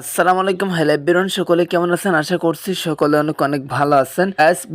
আসসালামু আলাইকুম। Hello everyone, সকলে কেমন আছেন? আশা করছি সকলে অনেক অনেক ভালো আছেন।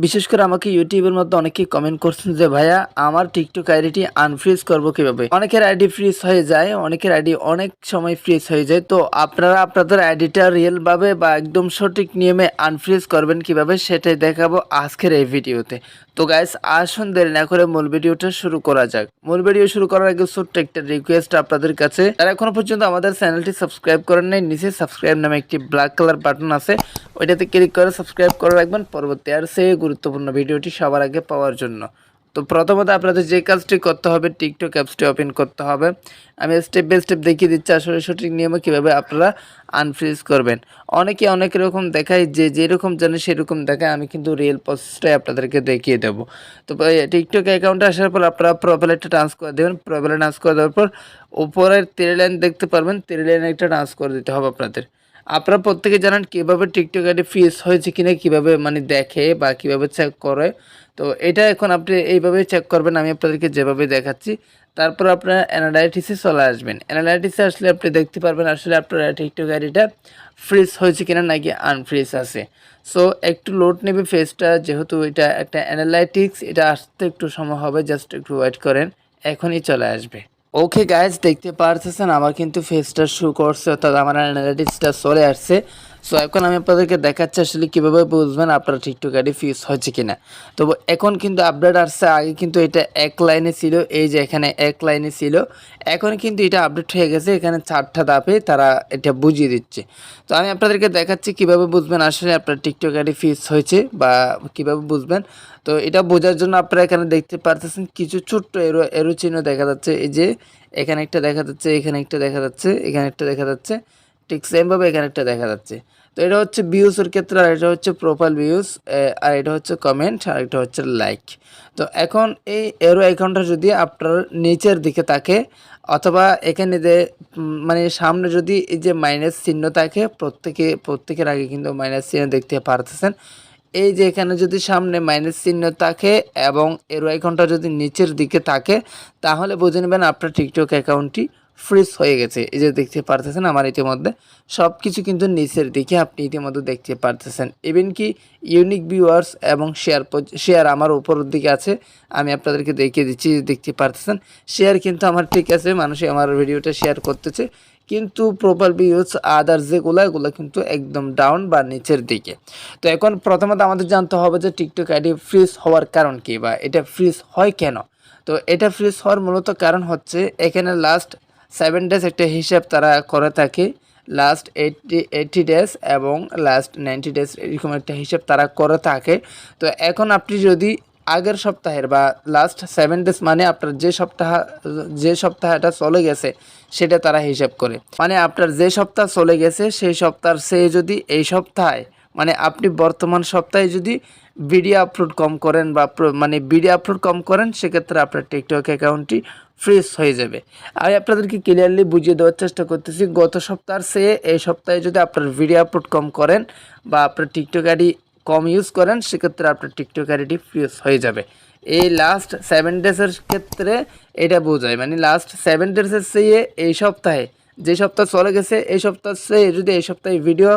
বিশেষ করে আমাকে ইউটিউবের মধ্যে অনেকেই কমেন্ট করছেন যে ভাইয়া আমার টিকটক আইডিটি আনফ্রিজ করব কিভাবে। অনেকের আইডি ফ্রিজ হয়ে যায়, অনেকের আইডি অনেক সময় ফ্রিজ হয়ে যায়। তো আপনারা আপনাদের আইডিটা রিয়েল ভাবে বা একদম সঠিক নিয়মে আনফ্রিজ করবেন কিভাবে সেটাই দেখাবো আজকের এই ভিডিওতে। তো গাইস, আসুন দেরি না করে মূল ভিডিওটা শুরু করা যাক। মূল ভিডিও শুরু করার আগে ছোট্ট একটা রিকোয়েস্ট আপনাদের কাছে, যারা এখনো পর্যন্ত আমাদের চ্যানেলটি সাবস্ক্রাইব করেন নাই, নিচে সাবস্ক্রাইব নামে একটি ব্ল্যাক কালার বাটন আছে, ওইটাতে ক্লিক করে সাবস্ক্রাইব করে রাখবেন পরবর্তী আর সেই গুরুত্বপূর্ণ ভিডিওটি সবার আগে পাওয়ার জন্য। তো প্রথমত আপনাদের যে কাজটি করতে হবে, টিকটক অ্যাপসটি ওপেন করতে হবে। আমি স্টেপ বাই স্টেপ দেখিয়ে দিচ্ছি আসলে সঠিক নিয়মে কীভাবে আপনারা আনফ্রিজ করবেন। অনেকে অনেক রকম দেখায়, যে যেরকম জানে সেরকম দেখায়। আমি কিন্তু রিয়েল প্রসেসটাই আপনাদেরকে দেখিয়ে দেবো। তো টিকটক অ্যাকাউন্টে আসার পর আপনারা প্রোফাইলে একটা টাচ করে দেবেন। প্রোফাইলে টাচ করে দেওয়ার পর উপরের 3 লাইন দেখতে পারবেন, 3 লাইনে একটা টাচ করে দিতে হবে আপনাদের। আপনারা প্রত্যেকে জানেন কীভাবে টিকটক আইডি ফ্রিজ হয়েছে কিনা কীভাবে মানে দেখে বা কীভাবে চেক করে। তো এটা এখন আপনি এইভাবেই চেক করবেন, আমি আপনাদেরকে যেভাবে দেখাচ্ছি। তারপর আপনারা অ্যানালাইটিসে চলে আসবেন। অ্যানালাইটিসে আসলে আপনি দেখতে পারবেন আসলে আপনার টিকটক আইডিটা ফ্রিজ হয়েছে কিনা নাকি আনফ্রিজ আছে। সো একটু লোড নেবে ফেসটা, যেহেতু এটা একটা অ্যানালাইটিক্স, এটা আসতে একটু সময় হবে, জাস্ট একটু ওয়েট করেন, এখনই চলে আসবে। ওকে গাইজ, দেখতে পারতেছেন আমার কিন্তু ফেসটা শো করছে, অর্থাৎ আমার অ্যানালাইটিক্সটা চলে আসছে। সো এখন আমি আপনাদেরকে দেখাচ্ছি আসলে কীভাবে বুঝবেন আপনার টিকটক আইডি ফিউজ হয়েছে কিনা। তো এখন কিন্তু আপডেট আসছে, আগে কিন্তু এটা এক লাইনে ছিল, এই যে এখানে এক লাইনে ছিল, এখন কিন্তু এটা আপডেট হয়ে গেছে, এখানে 4টা ধাপে তারা এটা বুঝিয়ে দিচ্ছে। তো আমি আপনাদেরকে দেখাচ্ছি কীভাবে বুঝবেন আসলে আপনার টিকটক আইডি ফিউজ হয়েছে বা কীভাবে বুঝবেন। তো এটা বোঝার জন্য আপনারা এখানে দেখতে পারতেছেন কিছু ছোট্ট এরো চিহ্ন দেখা যাচ্ছে, এই যে এখানে একটা দেখা যাচ্ছে, এখানে একটা দেখা যাচ্ছে, এখানে একটা দেখা যাচ্ছে, ঠিক সেমভাবে এখানে একটা দেখা যাচ্ছে। তো এটা হচ্ছে ভিউজের ক্ষেত্রে, আর এটা হচ্ছে প্রোফাইল ভিউজ, আর এটা হচ্ছে কমেন্ট, আর এটা হচ্ছে লাইক। তো এখন এই এরো আইকনটা যদি আপনার নিচের দিকে থাকে, অথবা এখানে যে মানে সামনে যদি এই যে মাইনাস চিহ্ন থাকে, প্রত্যেকের আগে কিন্তু মাইনাস চিহ্ন দেখতে পারতেছেন। এই যে এখানে যদি সামনে মাইনাস চিহ্ন থাকে এবং এরো আইকনটা যদি নিচের দিকে থাকে, তাহলে বুঝে নেবেন আপনার টিকটক অ্যাকাউন্টটি ফ্রিজ হয়ে গেছে। এই যে দেখতে পারতেছেন আমার ইতিমধ্যে সব কিছু কিন্তু নিচের দিকে আপনি ইতিমধ্যে দেখতে পারতেছেন। ইভেন কি ইউনিক ভিউয়ার্স এবং শেয়ার আমার উপরের দিকে আছে, আমি আপনাদেরকে দেখিয়ে দিচ্ছি, দেখতে পারতেছেন শেয়ার কিন্তু আমার ঠিক আছে, মানুষই আমার ভিডিওটা শেয়ার করতেছে, কিন্তু প্রোফাইল ভিউজ আদার্স এগুলো কিন্তু একদম ডাউন বা নিচের দিকে। তো এখন প্রথমত আমাদের জানতে হবে যে টিকটক আইডি ফ্রিজ হওয়ার কারণ কি, বা এটা ফ্রিজ হয় কেন। তো এটা ফ্রিজ হওয়ার মূলত কারণ হচ্ছে এখানে লাস্ট 7 ডেজ একটা হিসাব তারা করে থাকে, লাস্ট 80 ডেজ এবং লাস্ট 90 ডেজ এরকম একটা হিসাব তারা করে থাকে। তো এখন আপনি যদি আগের সপ্তাহের বা লাস্ট 7 ডেজ মানে আপনার যে সপ্তাহটা চলে গেছে সেটা তারা হিসাব করে, মানে আপনার যে সপ্তাহ চলে গেছে সেই সপ্তাহ সে যদি এই সপ্তাহে মানে আপনি বর্তমান সপ্তাহে যদি ভিডিও আপলোড কম করেন বা ভিডিও আপলোড কম করেন, সেক্ষেত্রে আপনার টিকটক অ্যাকাউন্টটি ফ্রিজ হয়ে যাবে। আমি আপনাদেরকে ক্লিয়ারলি বুঝিয়ে দেওয়ার চেষ্টা করতেছি, গত সপ্তাহের চেয়ে এই সপ্তাহে যদি আপনার ভিডিও আপলোড কম করেন বা আপনার টিকটক আইডি কম ইউজ করেন, সেক্ষেত্রে আপনার টিকটক আইডি ফ্রিজ হয়ে যাবে। এই লাস্ট 7 ডেজের ক্ষেত্রে এটা বোঝায়, মানে লাস্ট 7 ডেজের চেয়ে এই সপ্তাহে, যে সপ্তাহ চলে গেছে এই সপ্তাহ চেয়ে যদি এই সপ্তাহে ভিডিও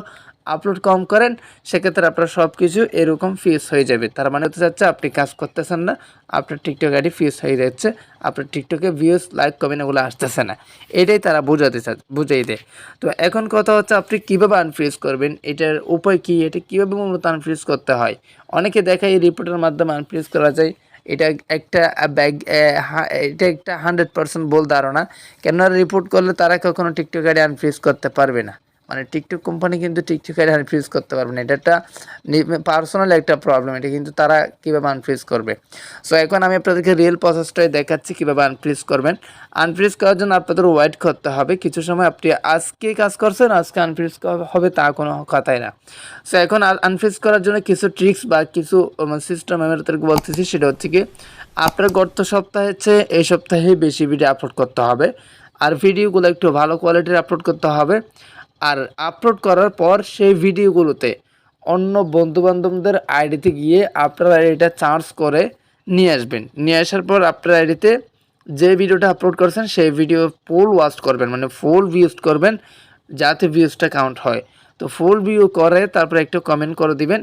আপলোড কম করেন, সেক্ষেত্রে আপনার সব কিছু এরকম ফিউজ হয়ে যাবে। তার মানে হতে যাচ্ছে আপনি কাজ করতেছেন না, আপনার টিকটক আইডি ফিউজ হয়ে যাচ্ছে, আপনার টিকটকে ভিউজ লাইক কমেন্ট এগুলো আসতেছে না, এটাই তারা বুঝাই দেয়। তো এখন কথা হচ্ছে আপনি কীভাবে আনফ্রিজ করবেন, এটার উপায় কী, এটা কীভাবে মূলত আনফ্রিজ করতে হয়। অনেকে দেখায় এই রিপোর্টের মাধ্যমে আনফ্রিজ করা যায়, এটা একটা 100% ভুল ধারণা। কেননা রিপোর্ট করলে তারা কখনো টিকটক আইডি আনফ্রিজ করতে পারবে না, মানে টিকটক কোম্পানি কিন্তু টিকটক আইডি আনফ্রিজ করতে পারবে না, এটা একটা পার্সোনাল একটা প্রবলেম, এটা কিন্তু তারা কীভাবে আনফ্রিজ করবে। সো এখন আমি আপনাদেরকে রিয়েল প্রসেসটাই দেখাচ্ছি কীভাবে আনফ্রিজ করবেন। আনফ্রিজ করার জন্য আপনাদের ওয়েট করতে হবে কিছু সময়, আপনি আজকে কাজ করছেন আজকে আনফ্রিজ হবে তা কোনো কথাই না। সো এখন আনফ্রিজ করার জন্য কিছু ট্রিক্স বা কিছু সিস্টেম আমি আপনাদেরকে বলতেছি, সেটা হচ্ছে কি আপনার গত সপ্তাহে চেয়ে এই সপ্তাহে বেশি ভিডিও আপলোড করতে হবে, আর ভিডিওগুলো একটু ভালো কোয়ালিটির আপলোড করতে হবে। আর আপলোড করার পর সেই ভিডিওগুলোতে অন্য বন্ধুবান্ধবদের আইডিতে গিয়ে আপনার আইডিটা চার্জ করে নিয়ে আসবেন। নিয়ে আসার পর আপনার আইডিতে যে ভিডিওটা আপলোড করছেন সেই ভিডিও ফুল ওয়াচ করবেন, মানে ফুল ভিউজ করবেন, যাতে ভিউজটা কাউন্ট হয়। তো ফুল ভিউ করে তারপর একটা কমেন্ট করে দিবেন,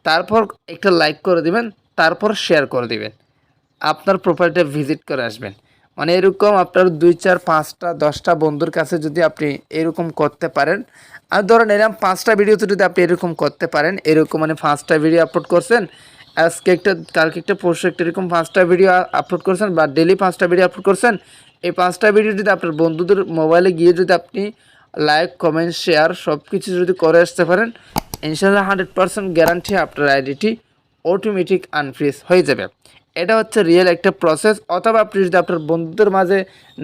তারপর একটা লাইক করে দিবেন, তারপর শেয়ার করে দিবেন, আপনার প্রোফাইলটা ভিজিট করে আসবেন। মানে এরকম আপনার 2 4 5টা 10টা বন্ধুর কাছে যদি আপনি এরকম করতে পারেন, আর ধরেন এরকম 5টা ভিডিওতে যদি আপনি এরকম করতে পারেন, এরকম মানে 5টা ভিডিও আপলোড করছেন, আজকে একটা কালকে একটা পরশু একটা এরকম 5টা ভিডিও আপলোড করছেন বা ডেলি 5টা ভিডিও আপলোড করছেন, এই 5টা ভিডিও যদি আপনার বন্ধুদের মোবাইলে গিয়ে যদি আপনি লাইক কমেন্ট শেয়ার সব কিছু যদি করে আসতে পারেন, ইনশাআল্লাহ 100% গ্যারান্টি আপনার আইডিটি অটোমেটিক আনফ্রিজ হয়ে যাবে। এটা হচ্ছে রিয়েল একটা প্রসেস। অথবা আপনি যদি আপনার বন্ধুদের মাঝে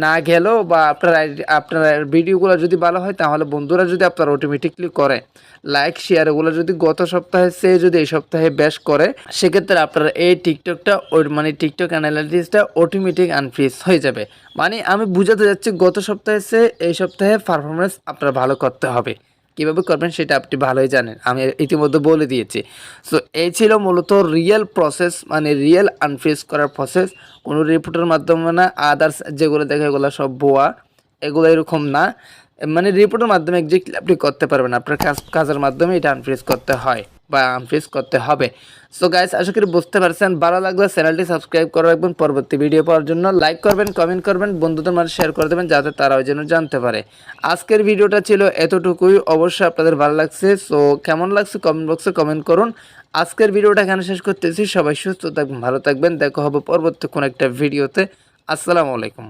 না গেলেও বা আপনার ভিডিওগুলো যদি ভালো হয়, তাহলে বন্ধুরা যদি আপনার অটোমেটিকলি করে লাইক শেয়ার, এগুলো যদি গত সপ্তাহে সে যদি এই সপ্তাহে বেশ করে, সেক্ষেত্রে আপনার এই টিকটকটা মানে টিকটক অ্যানালাইসিসটা অটোমেটিক আনফ্রিজ হয়ে যাবে। মানে আমি বুঝাতে যাচ্ছি গত সপ্তাহে সে এই সপ্তাহে পারফরমেন্স আপনার ভালো করতে হবে। কীভাবে করবেন সেটা আপনি ভালোই জানেন, আমি ইতিমধ্যে বলে দিয়েছি। সো এই ছিল মূলত রিয়েল প্রসেস, মানে রিয়েল আনফ্রিজ করার প্রসেস। কোনো রিপোর্টের মাধ্যমে না, আদার্স যেগুলো দেখে এগুলো সব ভুয়া, এগুলো এরকম না। মানে রিপোর্টের মাধ্যমে এক্স্যাক্টলি আপনি করতে পারবেন, আপনার কাজের মাধ্যমে এটা আনফ্রিজ করতে হয় বা আনফ্রিজ করতে হবে। সো গাইস, আশা করি বুঝতে পারছেন। ভালো লাগলে চ্যানেলটি সাবস্ক্রাইব করে রাখবেন পরবর্তী ভিডিও পাওয়ার জন্য। লাইক করবেন, কমেন্ট করবেন, বন্ধুদের মাঝে শেয়ার করে দেবেন যাতে তারাও যেন জানতে পারে। আজকের ভিডিওটা ছিল এতটুকুই, অবশ্যই আপনাদের ভালো লাগছে। সো কেমন লাগছে কমেন্ট বক্সে কমেন্ট করুন। আজকের ভিডিওটা এখানে শেষ করতেছি। সবাই সুস্থ থাকবেন, ভালো থাকবেন, দেখা হবে পরবর্তী কোনো একটা ভিডিওতে। আসসালামু আলাইকুম।